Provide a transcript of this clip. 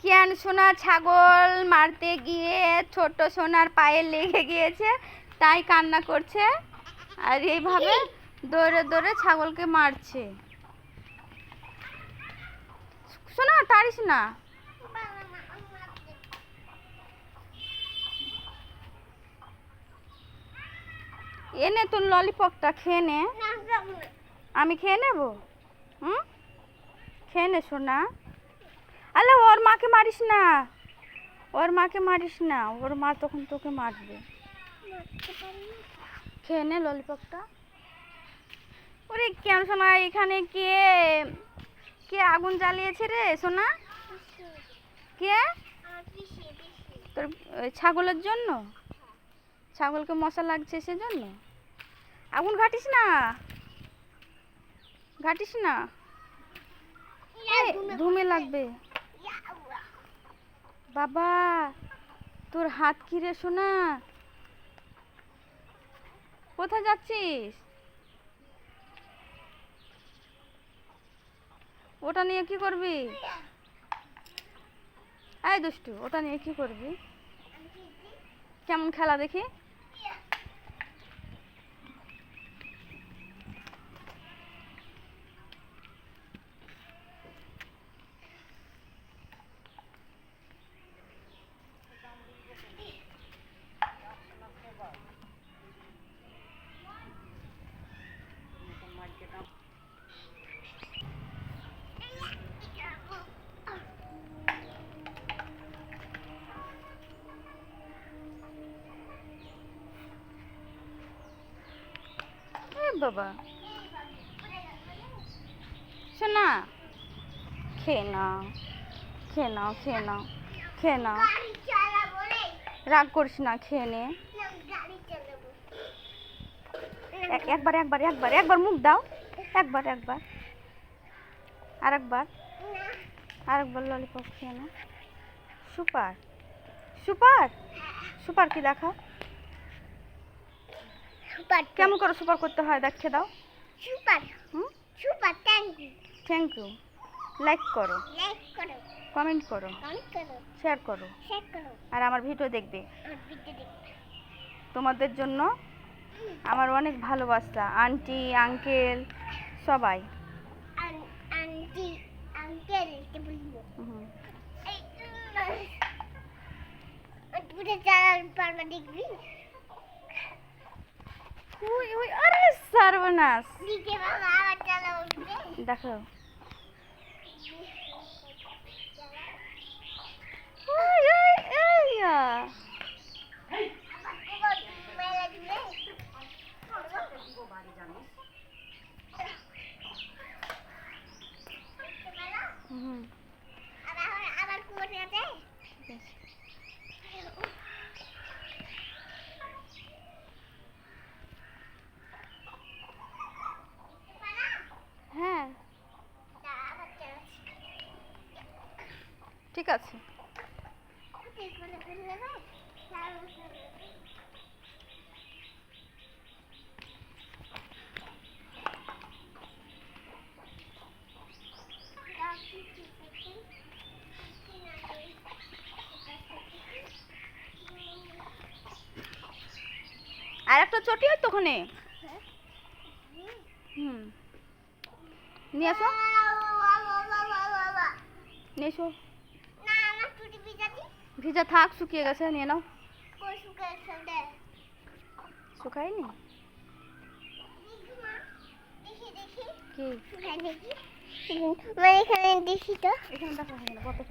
কিয়ান সোনা ছাগল মারতে গিয়ে ছোট সোনার পায়ে লেগে গিয়েছে, তাই কান্না করছে। আর এইভাবে দৌড়ে দৌড়ে ছাগলকে মারছে। সোনা তাড়িস না। এনে তোর ললিপপটা খেয়ে নে। আমি খেয়ে নেব। হুম, খেয়ে নে সোনা। আলে ওর মাকে মারিস না, ওর মাকে মারিস না, ওর মা তখন তোকে মারবে। খেয়ে নে ললিপপটা। ওরে কেন সোনা, এখানে কে কে আগুন জ্বালিয়েছে রে সোনা? কে? তোর ছাগলের জন্য? ছাগলকে মশা লাগছে সেজন্য? আগুন ঘাটিস না, ঘাটিস না, ধুমে লাগবে। বাবা তোর হাত কি রে সোনা? কোথায় যাচ্ছিস? ওটা নিয়ে কি করবি? এই দুষ্টু, ওটা নিয়ে কি করবি? কেমন খেলা দেখি। বাবা সোনা, খেয়ে নাও, খেয়ে নাও, খেয়ে নাও, খেয়ে নাও, রাগ করিস না, খেয়ে নে। একবার একবার একবার একবার মুখ দাও, একবার একবার, আরেকবার, আরেকবার ললিপপ খেয়ে নাও। সুপার সুপার সুপার কি দেখাও। কেমন করে সুপার করতে হয় দেখে দাও। Super, super, thank you, thank you. Like করো, কমেন্ট করো, শেয়ার করো, আর আমার ভিডিও দেখবে। তোমাদের জন্য আমার অনেক ভালোবাসা, আন্টি আঙ্কেল সবাই। আন্টি আঙ্কেল দেখবি। আরে সর্বনাশ, দেখো হ্যাঁ ঠিক আছে। আর একটা চটি হয় তো ওখানে। হুম, নিয়ে আসো, নিয়ে এসো। ভিজা থাক, শুকিয়ে গেছে, নিয়ে নাও। শুকায়নি কি? এখানে দেখো, এখানে দেখো,